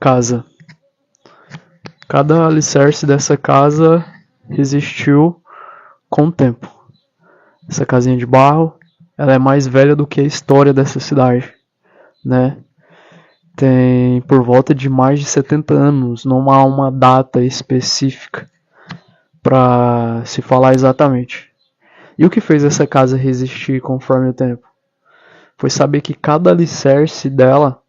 casa. Cada alicerce dessa casa resistiu com o tempo. Essa casinha de barro, ela é mais velha do que a história dessa cidade, né? Tem por volta de mais de 70 anos, não há uma data específica para se falar exatamente. E o que fez essa casa resistir conforme o tempo? Foi saber que cada alicerce dela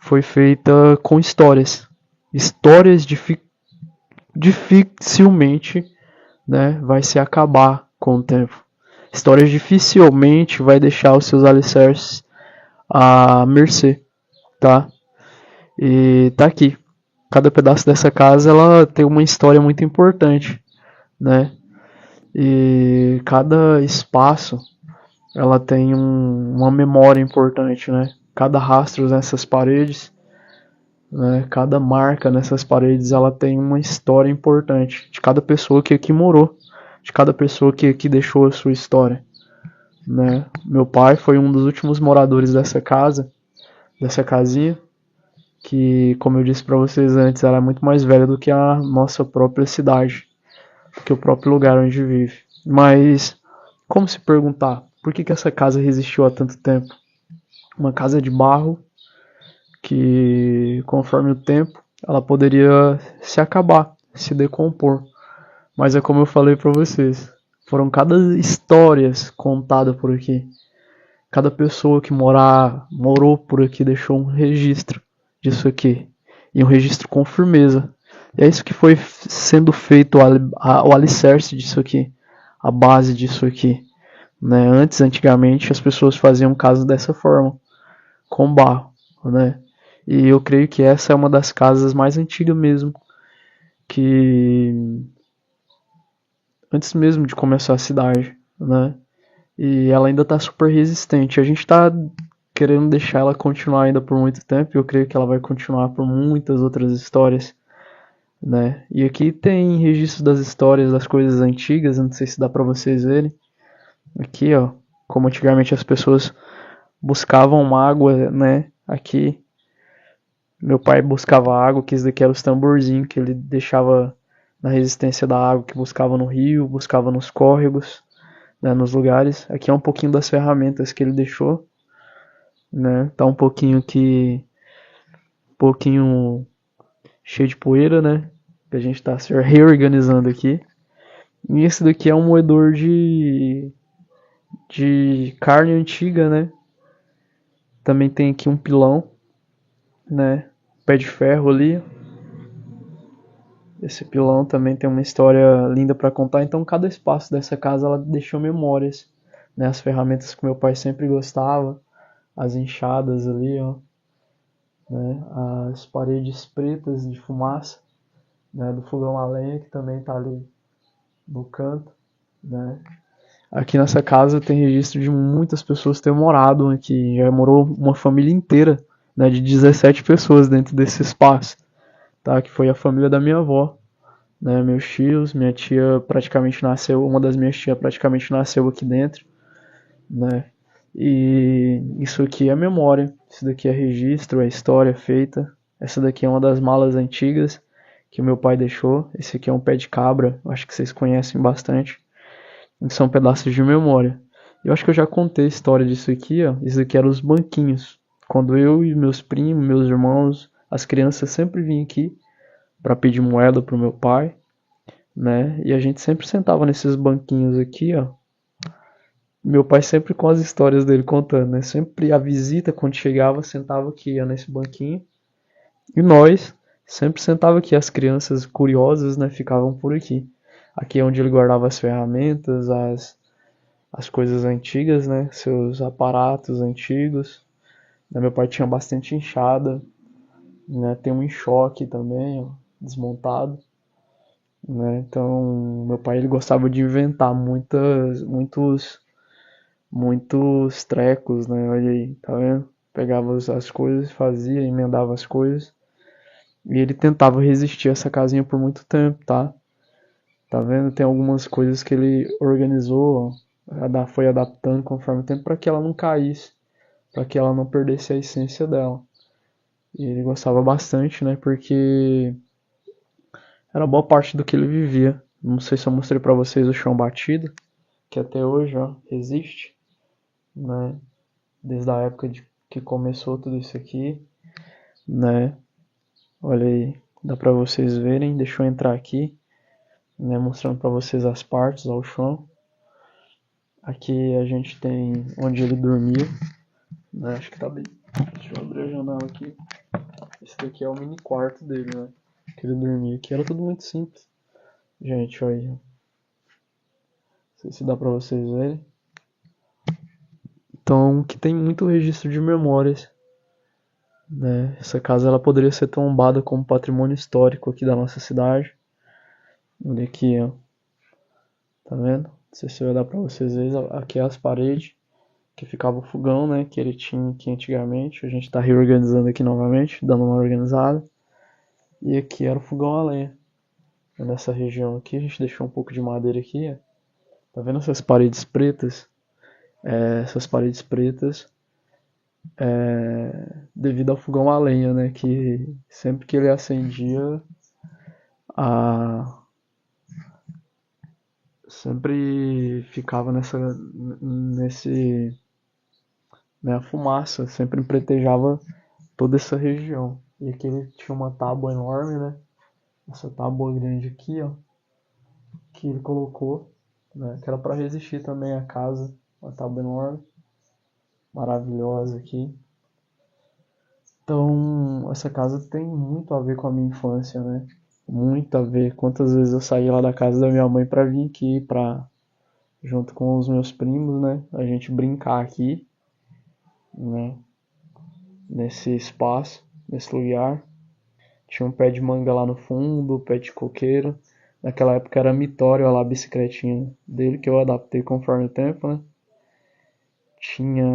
foi feita com histórias. Histórias dificilmente, né, vai se acabar com o tempo. Histórias dificilmente vai deixar os seus alicerces à mercê, tá? E tá aqui. Cada pedaço dessa casa ela tem uma história muito importante, né? E cada espaço ela tem uma memória importante, né? Cada rastro nessas paredes, né? Cada marca nessas paredes ela tem uma história importante de cada pessoa que aqui morou, de cada pessoa que aqui deixou a sua história, né? Meu pai foi um dos últimos moradores dessa casa, dessa casinha, que, como eu disse para vocês antes, ela é muito mais velha do que a nossa própria cidade, do que o próprio lugar onde vive. Mas como se perguntar, por que essa casa resistiu há tanto tempo? Uma casa de barro que, conforme o tempo, ela poderia se acabar, se decompor. Mas é como eu falei para vocês, foram cada histórias contadas por aqui. Cada pessoa que morou por aqui deixou um registro disso aqui. E um registro com firmeza. E é isso que foi sendo feito o alicerce disso aqui. A base disso aqui. Né? Antigamente, as pessoas faziam casas dessa forma. Com barro. Né? E eu creio que essa é uma das casas mais antigas mesmo. Que antes mesmo de começar a cidade. Né? E ela ainda está super resistente. A gente está querendo deixar ela continuar ainda por muito tempo. E eu creio que ela vai continuar por muitas outras histórias, né? E aqui tem registro das histórias das coisas antigas. Não sei se dá para vocês verem. Aqui, ó, como antigamente as pessoas buscavam água, né? Aqui, meu pai buscava água, que isso daqui era os tamborzinhos que ele deixava na resistência da água, que buscava no rio, buscava nos córregos, né, nos lugares. Aqui é um pouquinho das ferramentas que ele deixou, né? Tá um pouquinho cheio de poeira, né? Que a gente tá se reorganizando aqui. E esse daqui é um moedor de carne antiga, né? Também tem aqui um pilão, né? Pé de ferro ali. Esse pilão também tem uma história linda para contar. Então cada espaço dessa casa ela deixou memórias, né? As ferramentas que meu pai sempre gostava, as enxadas ali, ó, né? As paredes pretas de fumaça, né? Do fogão a lenha que também tá ali no canto, né? Aqui nessa casa tem registro de muitas pessoas ter morado aqui. Já morou uma família inteira, né, de 17 pessoas dentro desse espaço, tá? Que foi a família da minha avó, né? Meus tios, minha tia praticamente nasceu, uma das minhas tias praticamente nasceu aqui dentro, né? E isso aqui é memória, isso daqui é registro, é história feita. Essa daqui é uma das malas antigas que o meu pai deixou. Esse aqui é um pé de cabra, acho que vocês conhecem bastante. São pedaços de memória. Eu acho que eu já contei a história disso aqui, ó. Isso aqui eram os banquinhos. Quando eu e meus primos, meus irmãos, as crianças sempre vinham aqui para pedir moeda pro meu pai, né? E a gente sempre sentava nesses banquinhos aqui, ó. Meu pai sempre com as histórias dele contando, né? Sempre a visita quando chegava sentava aqui, ó, nesse banquinho. E nós sempre sentava aqui, as crianças curiosas, né, ficavam por aqui. Aqui é onde ele guardava as ferramentas, as coisas antigas, né? Seus aparatos antigos. Meu pai tinha bastante enxada, né? Tem um enxoque também, ó, desmontado, né? Então, meu pai ele gostava de inventar muitos trecos, né? Olha aí, tá vendo? Pegava as coisas, fazia, emendava as coisas. E ele tentava resistir a essa casinha por muito tempo, tá? Tá vendo? Tem algumas coisas que ele organizou, foi adaptando conforme o tempo para que ela não caísse, para que ela não perdesse a essência dela. E ele gostava bastante, né? Porque era boa parte do que ele vivia. Não sei se eu mostrei pra vocês o chão batido, que até hoje, ó, existe, né? Desde a época de que começou tudo isso aqui, né? Olha aí, dá pra vocês verem. Deixa eu entrar aqui, né? Mostrando pra vocês as partes ao chão. Aqui a gente tem onde ele dormia, né? Acho que tá bem. Deixa eu abrir a janela aqui. Esse daqui é o mini quarto dele, né? Que ele dormia aqui. Era tudo muito simples. Gente, olha aí. Não sei se dá pra vocês verem. Então, que tem muito registro de memórias, né? Essa casa ela poderia ser tombada como patrimônio histórico aqui da nossa cidade. Olha aqui, ó. Tá vendo? Não sei se vai dar pra vocês verem. Aqui é as paredes que ficava o fogão, né? Que ele tinha aqui antigamente. A gente tá reorganizando aqui novamente, dando uma organizada. E aqui era o fogão a lenha. Nessa região aqui, a gente deixou um pouco de madeira aqui, ó. Tá vendo essas paredes pretas? Essas paredes pretas devido ao fogão a lenha, né? Que sempre que ele acendia, a... sempre ficava nesse, né? A fumaça sempre empretejava toda essa região. E aqui ele tinha uma tábua enorme, né? Essa tábua grande aqui, ó, que ele colocou, né? Que era para resistir também à casa, uma tábua enorme, maravilhosa aqui. Então, essa casa tem muito a ver com a minha infância, né? Muito a ver. Quantas vezes eu saí lá da casa da minha mãe pra vir aqui, junto com os meus primos, né? A gente brincar aqui, né? Nesse espaço, nesse lugar. Tinha um pé de manga lá no fundo, pé de coqueiro. Naquela época era mitório lá, a bicicletinha dele, que eu adaptei conforme o tempo, né? Tinha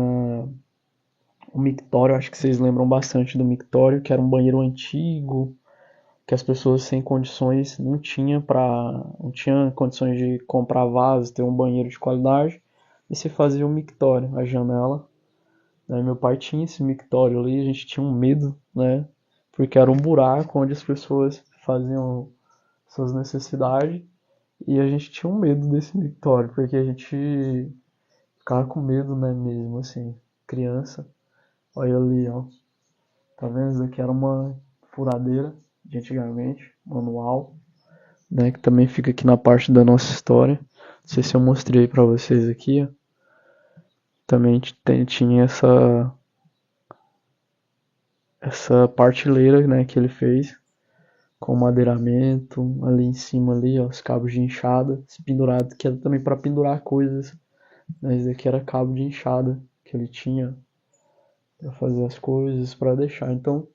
o mictório, acho que vocês lembram bastante do mictório, que era um banheiro antigo, que as pessoas sem condições não tinha condições de comprar vaso, ter um banheiro de qualidade, e se fazia um mictório, a janela, né? Meu pai tinha esse mictório ali, a gente tinha um medo, né? Porque era um buraco onde as pessoas faziam suas necessidades, e a gente tinha um medo desse mictório, porque a gente ficava com medo, né, mesmo assim, criança. Olha ali, ó. Tá vendo? Isso daqui era uma furadeira de antigamente, manual, né? Que também fica aqui na parte da nossa história. Não sei se eu mostrei pra vocês aqui, ó. Também tinha essa partilheira, né? Que ele fez com madeiramento. Ali em cima, ali, ó, os cabos de enxada pendurados, que era também para pendurar coisas. Né? Esse daqui era cabo de enxada que ele tinha para fazer as coisas, para deixar. Então,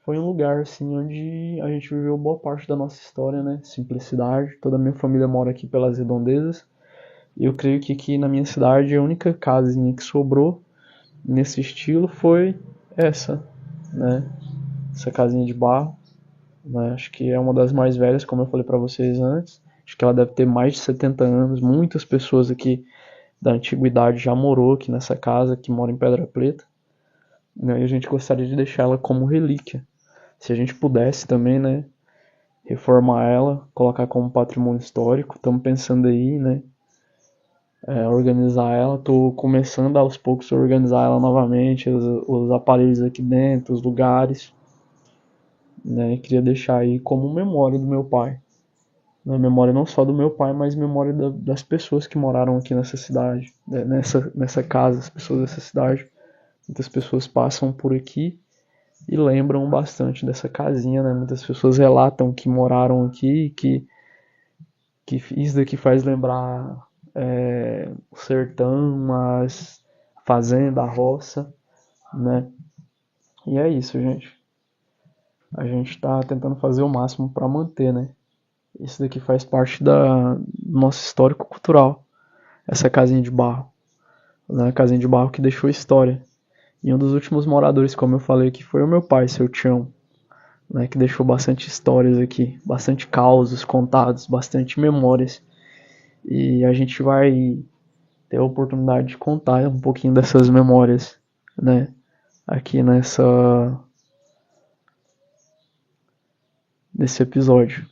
foi um lugar assim onde a gente viveu boa parte da nossa história, né? Simplicidade. Toda a minha família mora aqui pelas redondezas. E eu creio que aqui na minha cidade a única casinha que sobrou nesse estilo foi essa, né? Essa casinha de barro, né? Acho que é uma das mais velhas, como eu falei para vocês antes. Acho que ela deve ter mais de 70 anos. Muitas pessoas aqui da antiguidade já morou aqui nessa casa, que mora em Pedra Preta, né? E a gente gostaria de deixar ela como relíquia. Se a gente pudesse também, né, reformar ela, colocar como patrimônio histórico. Estamos pensando aí, né, organizar ela. Estou começando aos poucos a organizar ela novamente, os aparelhos aqui dentro, os lugares, né. Queria deixar aí como memória do meu pai. Né, memória não só do meu pai, mas memória das pessoas que moraram aqui nessa cidade, né, nessa casa, as pessoas dessa cidade. Muitas pessoas passam por aqui e lembram bastante dessa casinha, né? Muitas pessoas relatam que moraram aqui, que isso daqui faz lembrar o sertão, mas fazenda, a roça, né? E é isso, gente. A gente tá tentando fazer o máximo para manter, né? Isso daqui faz parte do nosso histórico cultural. Essa casinha de barro, né? A casinha de barro que deixou história. E um dos últimos moradores, como eu falei aqui, foi o meu pai, seu Tião, né? Que deixou bastante histórias aqui, bastante causos contados, bastante memórias. E a gente vai ter a oportunidade de contar um pouquinho dessas memórias, né? Aqui nesse episódio.